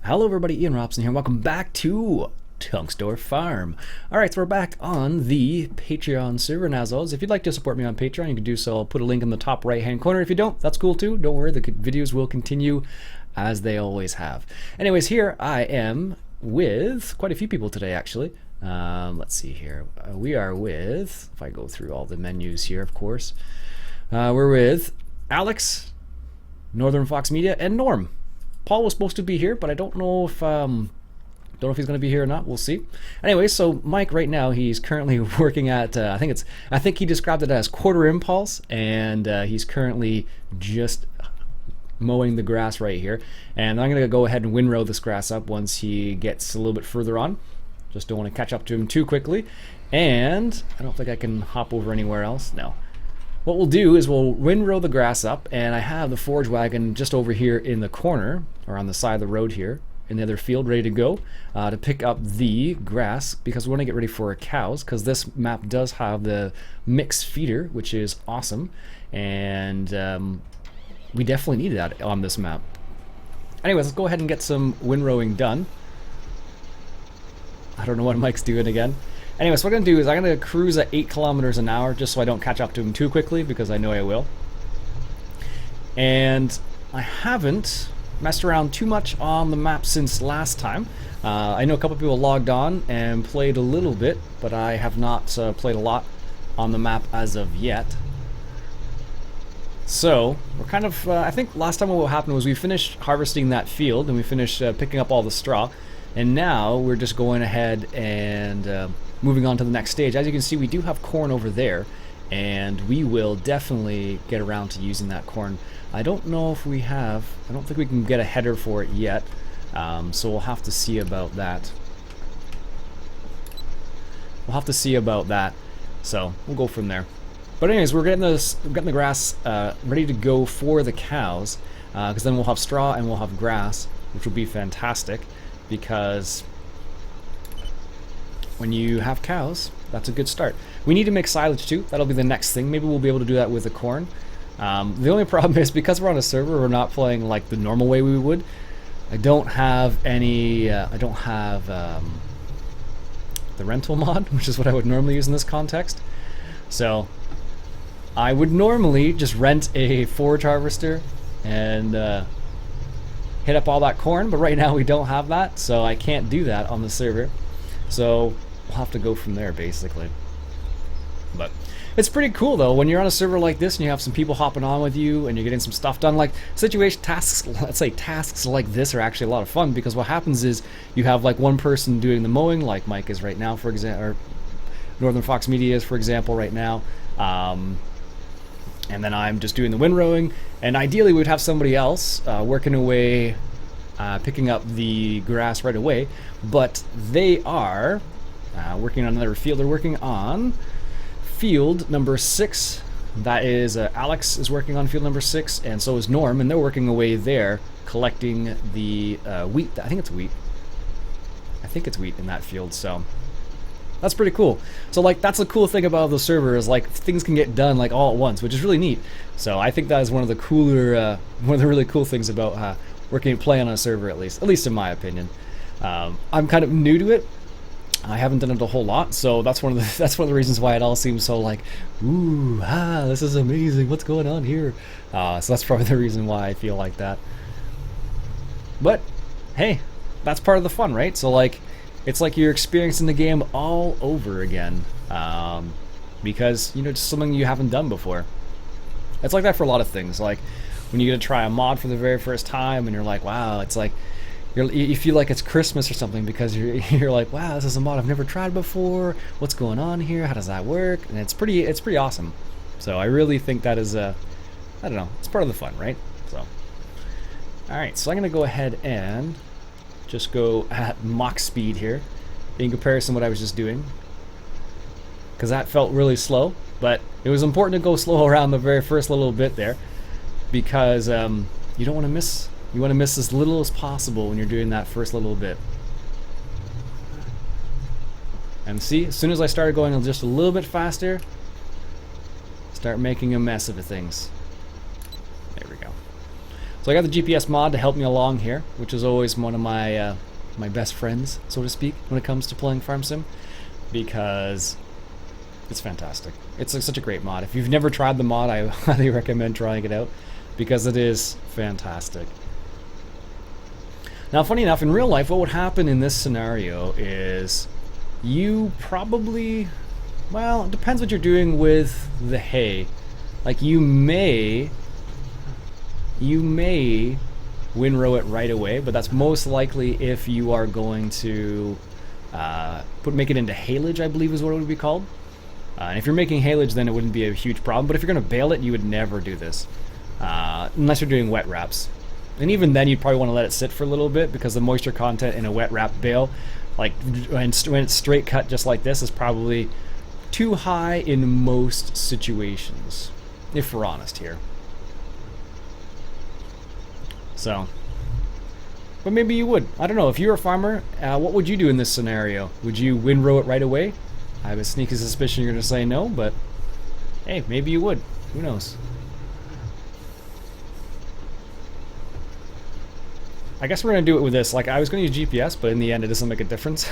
Hello everybody, Iain Robson here, welcome back to Tunxdorf Farm. Alright, so we're back on the Patreon server, and as always, if you'd like to support me on Patreon, you can do so. I'll put a link in the top right hand corner. If you don't, that's cool too. Don't worry, the videos will continue as they always have. Anyways, here I am with quite a few people today actually. Let's see here. We are with, if I go through all the menus here, of course, we're with Alex, Northern Fox Media, and Norm. Paul was supposed to be here, but I don't know if he's going to be here or not. We'll see. Anyway, so Mike right now, he's currently working at I think he described it as quarter impulse, and he's currently just mowing the grass right here. And I'm going to go ahead and windrow this grass up once he gets a little bit further on. Just don't want to catch up to him too quickly. And I don't think I can hop over anywhere else. No. What we'll do is we'll windrow the grass up, and I have the forage wagon just over here in the corner, or on the side of the road here, in the other field, ready to go, to pick up the grass, because we want to get ready for our cows, because this map does have the mixed feeder, which is awesome, and we definitely need that on this map. Anyways, let's go ahead and get some windrowing done. I don't know what Mike's doing again. Anyways, what I'm going to do is I'm going to cruise at 8 kilometers an hour just so I don't catch up to him too quickly, because I know I will. And I haven't messed around too much on the map since last time. I know a couple people logged on and played a little bit, but I have not played a lot on the map as of yet. So, we're kind of, I think last time what happened was we finished harvesting that field and we finished picking up all the straw. And now we're just going ahead and moving on to the next stage. As you can see, we do have corn over there, and we will definitely get around to using that corn. I don't know if we have, I don't think we can get a header for it yet, so we'll have to see about that. So we'll go from there. But anyways, we're getting the grass ready to go for the cows, because then we'll have straw and we'll have grass, which will be fantastic, because when you have cows, that's a good start. We need to make silage too. That'll be the next thing. Maybe we'll be able to do that with the corn. The only problem is, because we're on a server, we're not playing like the normal way we would. I don't have any, the rental mod, which is what I would normally use in this context. So I would normally just rent a forage harvester and hit up all that corn, but right now we don't have that, so I can't do that on the server. So we'll have to go from there, basically. But it's pretty cool though when you're on a server like this and you have some people hopping on with you and you're getting some stuff done. Like tasks, let's say tasks like this are actually a lot of fun, because what happens is you have like one person doing the mowing, like Mike is right now, for example, or Northern Fox Media is, for example, right now. And then I'm just doing the windrowing, and ideally we'd have somebody else working away, picking up the grass right away, but they are working on another field. They're working on field number 6. That is, Alex is working on field number 6, and so is Norm, and they're working away there, collecting the wheat. I think it's wheat. I think it's wheat in that field, so that's pretty cool. So like, that's the cool thing about the server, is like things can get done like all at once, which is really neat. So I think that is one of the cooler, one of the really cool things about playing on a server, at least in my opinion. I'm kind of new to it. I haven't done it a whole lot, so that's one of the reasons why it all seems so like, ooh, this is amazing. What's going on here? So that's probably the reason why I feel like that. But hey, that's part of the fun, right? So like, it's like you're experiencing the game all over again, because, you know, just something you haven't done before. It's like that for a lot of things. Like when you get to try a mod for the very first time, and you're like, wow, it's like you feel like it's Christmas or something, because you're like, wow, this is a mod I've never tried before. What's going on here? How does that work? And it's pretty awesome. So I really think that is I don't know, it's part of the fun, right? So all right, so I'm gonna go ahead and just go at Mach speed here in comparison to what I was just doing, because that felt really slow. But it was important to go slow around the very first little bit there, because you don't want to miss. You want to miss as little as possible when you're doing that first little bit. And see, as soon as I started going just a little bit faster, start making a mess of the things. There we go. So I got the GPS mod to help me along here, which is always one of my my best friends, so to speak, when it comes to playing Farm Sim, because it's fantastic. It's such a great mod. If you've never tried the mod, I highly recommend trying it out, because it is fantastic. Now, funny enough, in real life, what would happen in this scenario is you probably, well, it depends what you're doing with the hay. Like, you may windrow it right away, but that's most likely if you are going to make it into haylage, I believe is what it would be called. And if you're making haylage, then it wouldn't be a huge problem. But if you're going to bale it, you would never do this, unless you're doing wet wraps. And even then, you'd probably want to let it sit for a little bit, because the moisture content in a wet wrap bale, like when it's straight cut just like this, is probably too high in most situations, if we're honest here. So, but maybe you would. I don't know. If you're a farmer, what would you do in this scenario? Would you windrow it right away? I have a sneaky suspicion you're going to say no, but hey, maybe you would. Who knows? I guess we're going to do it with this. Like, I was going to use GPS, but in the end it doesn't make a difference.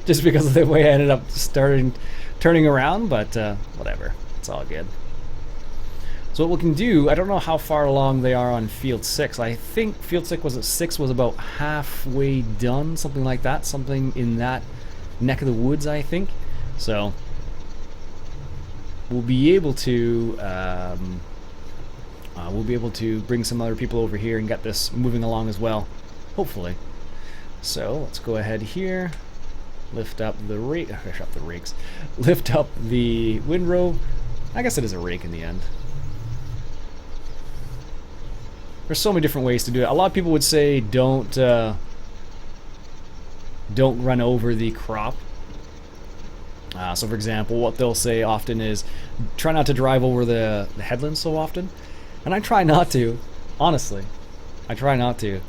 Just because of the way I ended up turning around, but whatever. It's all good. So what we can do, I don't know how far along they are on Field 6. I think Field 6 was about halfway done, something like that. Something in that neck of the woods, I think. So we'll be able to bring some other people over here and get this moving along as well, hopefully. So let's go ahead here, lift up the rakes, lift up the windrow. I guess it is a rake in the end. There's so many different ways to do it. A lot of people would say don't run over the crop. So for example, what they'll say often is try not to drive over the headlands so often. And I try not to, honestly. I try not to.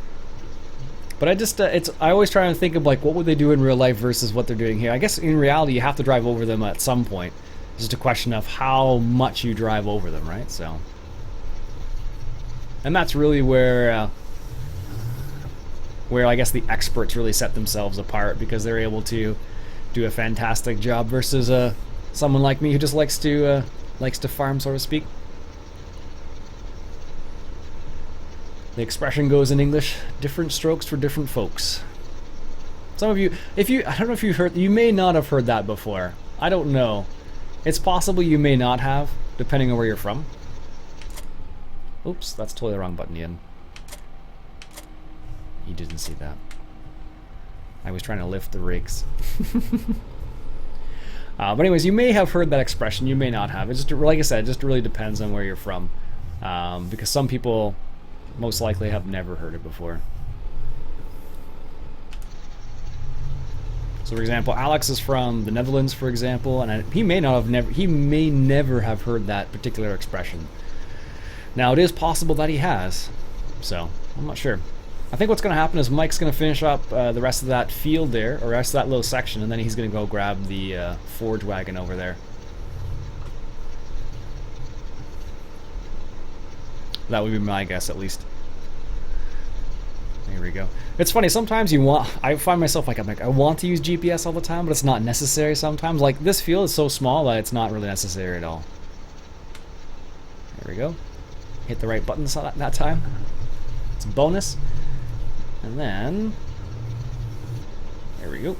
But I always try and think of, like, what would they do in real life versus what they're doing here. I guess in reality you have to drive over them at some point. It's just a question of how much you drive over them, right? So, and that's really where I guess the experts really set themselves apart, because they're able to do a fantastic job versus someone like me who just likes to farm, so to speak. The expression goes in English, different strokes for different folks. Some of you, I don't know if you've heard, you may not have heard that before. I don't know. It's possible you may not have, depending on where you're from. Oops, that's totally the wrong button, Iain. You didn't see that. I was trying to lift the rakes. But anyways, you may have heard that expression, you may not have. It's just, like I said, it just really depends on where you're from. Because some people most likely have never heard it before. So for example, Alex is from the Netherlands, for example, and he may never have heard that particular expression. Now, it is possible that he has, so I'm not sure. I think what's going to happen is Mike's going to finish up the rest of that field there, or the rest of that little section, and then he's going to go grab the forge wagon over there. That would be my guess, at least. There we go. It's funny, sometimes I find myself like, I want to use GPS all the time, but it's not necessary sometimes. Like, this field is so small that it's not really necessary at all. There we go. Hit the right buttons that time. It's a bonus. And then, there we go.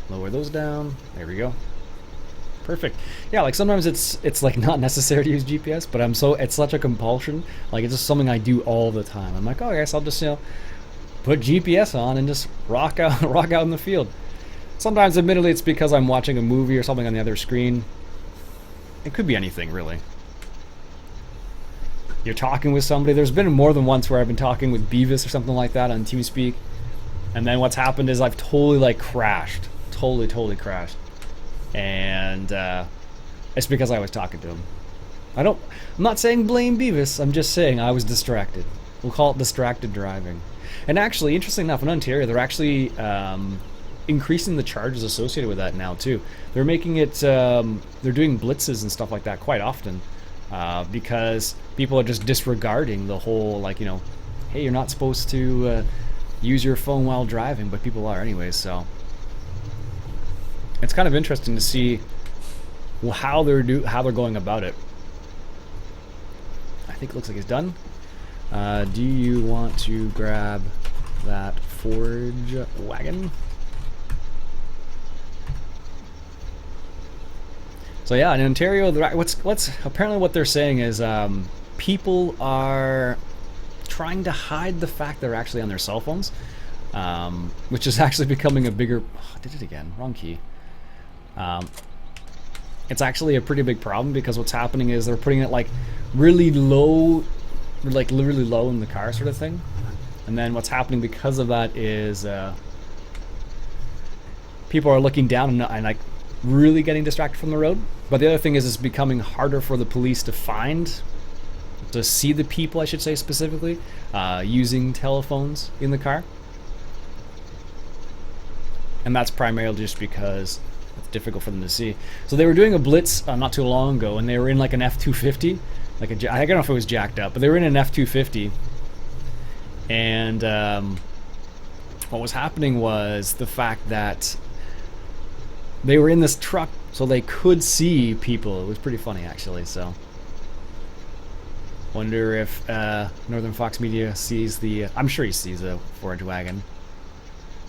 Lower those down. There we go. Perfect. Yeah, like sometimes it's like not necessary to use GPS, but it's such a compulsion. Like, it's just something I do all the time. I'm like, oh, I guess I'll just put GPS on and just rock out in the field. Sometimes, admittedly, it's because I'm watching a movie or something on the other screen. It could be anything, really. You're talking with somebody. There's been more than once where I've been talking with Beavis or something like that on TeamSpeak, and then what's happened is I've totally crashed. Totally crashed. And it's because I was talking to him. I'm not saying blame Beavis, I'm just saying I was distracted. We'll call it distracted driving. And actually, interesting enough, in Ontario, they're actually increasing the charges associated with that now too. They're making it, they're doing blitzes and stuff like that quite often, because people are just disregarding the whole, like, you know, hey, you're not supposed to use your phone while driving, but people are anyways. So it's kind of interesting to see how they're going about it. I think it looks like it's done. Do you want to grab that forage wagon? So yeah, in Ontario, what's apparently what they're saying is people are trying to hide the fact they're actually on their cell phones, which is actually becoming a bigger. Oh, I did it again, wrong key. It's actually a pretty big problem because what's happening is they're putting it like really low, like really low in the car sort of thing. And then what's happening because of that is people are looking down and like really getting distracted from the road. But the other thing is it's becoming harder for the police to see the people, I should say specifically, using telephones in the car. And that's primarily just because it's difficult for them to see. So they were doing a blitz not too long ago, and they were in like an F-250. Like I don't know if it was jacked up, but they were in an F-250. And what was happening was the fact that they were in this truck, so they could see people. It was pretty funny, actually. So, wonder if Northern Fox Media sees the. I'm sure he sees a forage wagon.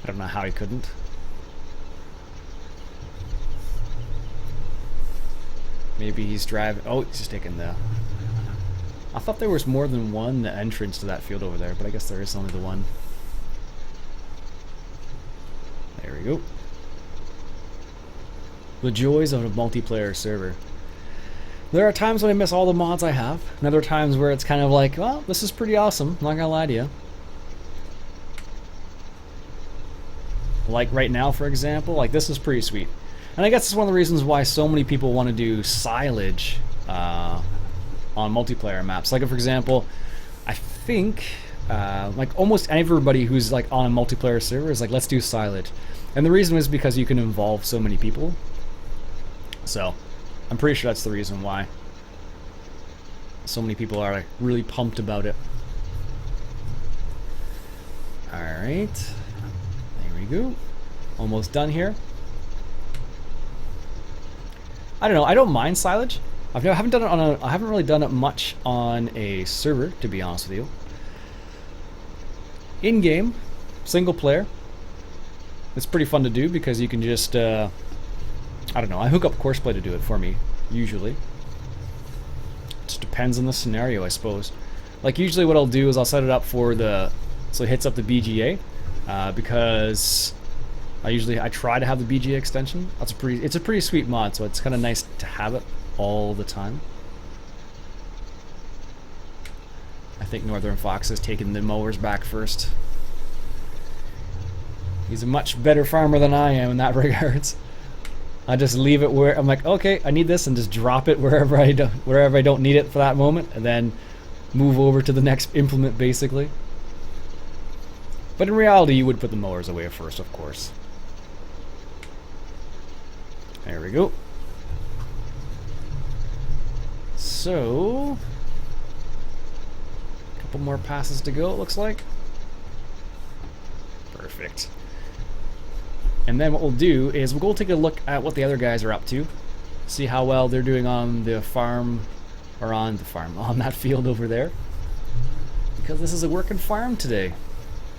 I don't know how he couldn't. Maybe he's driving. Oh, he's just taking the. I thought there was more than one entrance to that field over there, but I guess there is only the one. There we go. The joys of a multiplayer server. There are times when I miss all the mods I have, and other times where it's kind of like, well, this is pretty awesome, I'm not gonna lie to you. Like right now, for example, like this is pretty sweet. And I guess it's one of the reasons why so many people want to do silage on multiplayer maps. Like, for example, I think like almost everybody who's like on a multiplayer server is like, let's do silage. And the reason is because you can involve so many people. So I'm pretty sure that's the reason why so many people are like really pumped about it. Alright, there we go. Almost done here. I don't know, I don't mind silage. I haven't done it on I haven't really done it much on a server, to be honest with you. In game, single player, it's pretty fun to do because you can just I don't know, I hook up Courseplay to do it for me, usually. It just depends on the scenario, I suppose. Like usually what I'll do is I'll set it up for so it hits up the BGA, because I try to have the BGA extension. It's a pretty sweet mod, so it's kind of nice to have it all the time. I think Northern Fox has taken the mowers back first. He's a much better farmer than I am in that regards. I just leave it where I'm like, okay, I need this, and just drop it wherever I don't need it for that moment, and then move over to the next implement, basically. But in reality, you would put the mowers away first, of course. There we go. So, a couple more passes to go, it looks like. Perfect. And then what we'll do is we'll go take a look at what the other guys are up to, see how well they're doing on the farm, or on that field over there. Because this is a working farm today.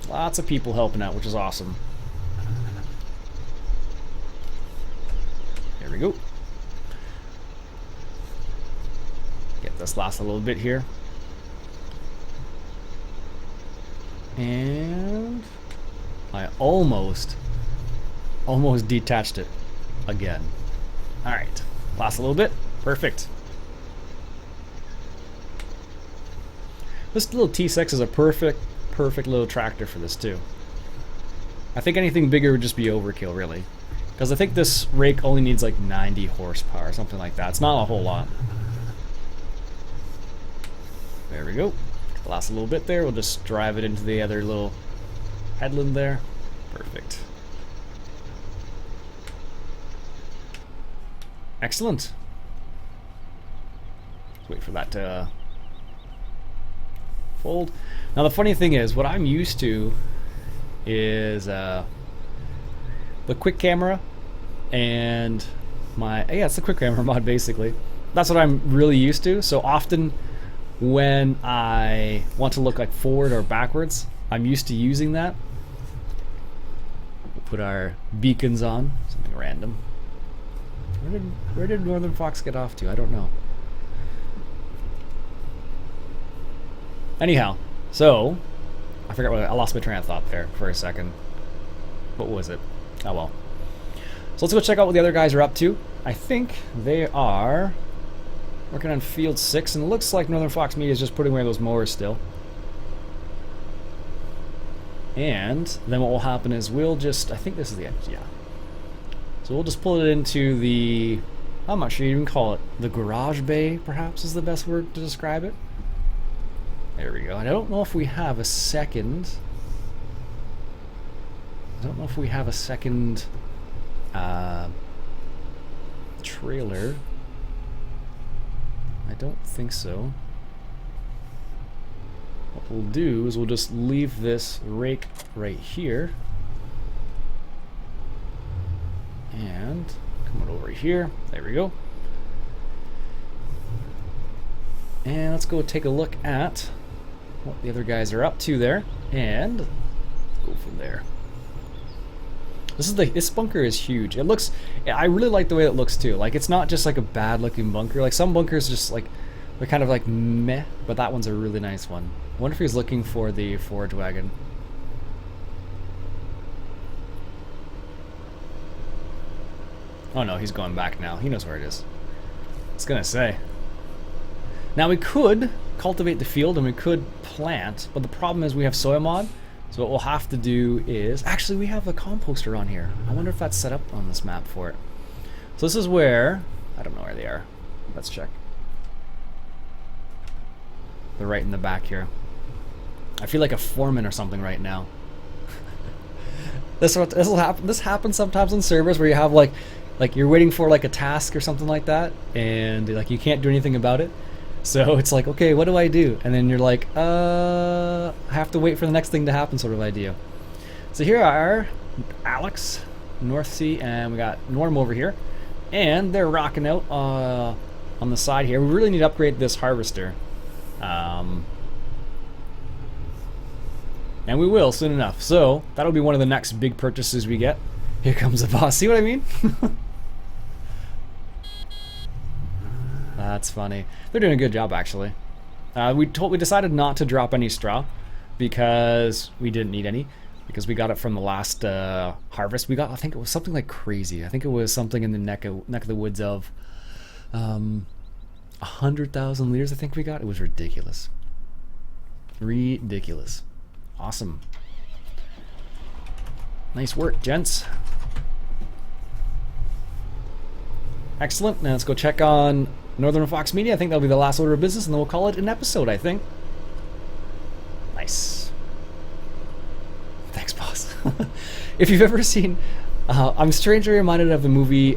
Lots of people helping out, which is awesome. There we go. Get this last a little bit here. And I almost detached it again. Alright, last a little bit. Perfect. This little T6 is a perfect little tractor for this too. I think anything bigger would just be overkill, really. Because I think this rake only needs like 90 horsepower, something like that. It's not a whole lot. There we go. Last a little bit there. We'll just drive it into the other little headland there. Perfect. Excellent. Let's wait for that to fold. Now the funny thing is, what I'm used to is the quick camera and it's the quick camera mod basically. That's what I'm really used to. So often when I want to look like forward or backwards, I'm used to using that. We'll put our beacons on, something random. Where did Northern Fox get off to? I don't know. Anyhow, so I forgot I lost my train of thought there for a second. What was it? Oh well. So let's go check out what the other guys are up to. I think they are working on field 6, and it looks like Northern Fox Media is just putting away those mowers still. And then what will happen is we'll just, I think this is the end, yeah. So we'll just pull it into the, I'm not sure you even call it, the garage bay, perhaps is the best word to describe it. There we go. And I don't know if we have a second. Trailer. I don't think so. What we'll do is we'll just leave this rake right here. And come on over here. There we go. And let's go take a look at what the other guys are up to there, and go from there. This bunker is huge. It looks, I really like the way it looks too. Like, it's not just like a bad looking bunker. Like some bunkers just like, they're kind of like meh, but that one's a really nice one. I wonder if he's looking for the forage wagon. Oh no, he's going back now. He knows where it is. I was gonna say. Now we could cultivate the field and we could plant, but the problem is we have soil mod. So what we'll have to do is, actually we have a composter on here. I wonder if that's set up on this map for it. So this is where, I don't know where they are. Let's check. They're right in the back here. I feel like a foreman or something right now. This happens sometimes on servers where you have like you're waiting for like a task or something like that, and like you can't do anything about it. So it's like, okay, what do I do? And then you're like, I have to wait for the next thing to happen sort of idea. So here are Alex, North Sea, and we got Norm over here. And they're rocking out on the side here. We really need to upgrade this harvester. And we will soon enough. So that'll be one of the next big purchases we get. Here comes the boss. See what I mean? That's funny. They're doing a good job, actually. We decided not to drop any straw because we didn't need any, because we got it from the last harvest. We got, I think it was something like crazy. I think it was something in the neck of the woods of 100,000 liters. I think we got. It was ridiculous. Ridiculous. Awesome. Nice work, gents. Excellent. Now let's go check on Northern Fox Media. I think that'll be the last order of business, and then we'll call it an episode, I think. Nice. Thanks, boss. If you've ever seen, I'm strangely reminded of the movie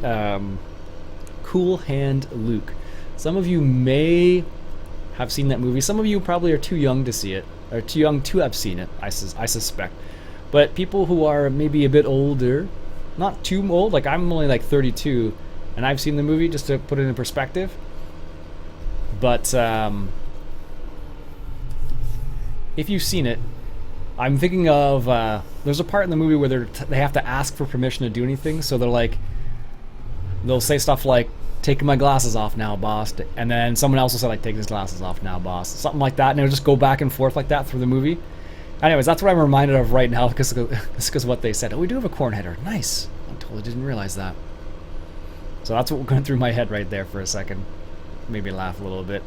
Cool Hand Luke. Some of you may have seen that movie. Some of you probably are too young to see it, or too young to have seen it, I suspect. But people who are maybe a bit older, not too old, like I'm only like 32, and I've seen the movie, just to put it in perspective. But if you've seen it, I'm thinking of there's a part in the movie where they have to ask for permission to do anything. So they'll say stuff like, "Taking my glasses off now, boss," and then someone else will say like, "Taking his glasses off now, boss," something like that, and it'll just go back and forth like that through the movie. Anyways, that's what I'm reminded of right now because of what they said. Oh, we do have a corn header. Nice. I totally didn't realize that. So that's what went through my head right there for a second. Made me laugh a little bit.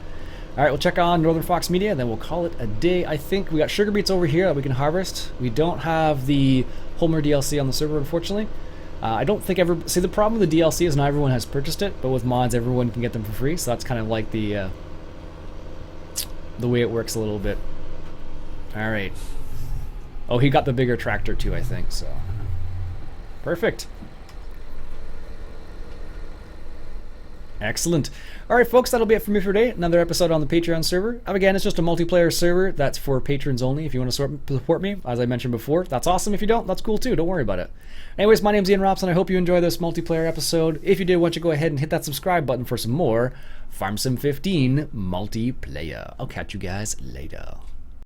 Alright, we'll check on Northern Fox Media, then we'll call it a day. I think we got sugar beets over here that we can harvest. We don't have the Homer DLC on the server, unfortunately. I don't think see, the problem with the DLC is not everyone has purchased it, but with mods everyone can get them for free, so that's kind of like the way it works a little bit. Alright. Oh, he got the bigger tractor too, I think, so. Perfect. Excellent. All right, folks, that'll be it for me for today. Another episode on the Patreon server. Again, it's just a multiplayer server that's for patrons only. If you want to support me, as I mentioned before, that's awesome. If you don't, that's cool too. Don't worry about it. Anyways, my name's Iain Robson. I hope you enjoy this multiplayer episode. If you did, why don't you go ahead and hit that subscribe button for some more Farm Sim 15 multiplayer. I'll catch you guys later.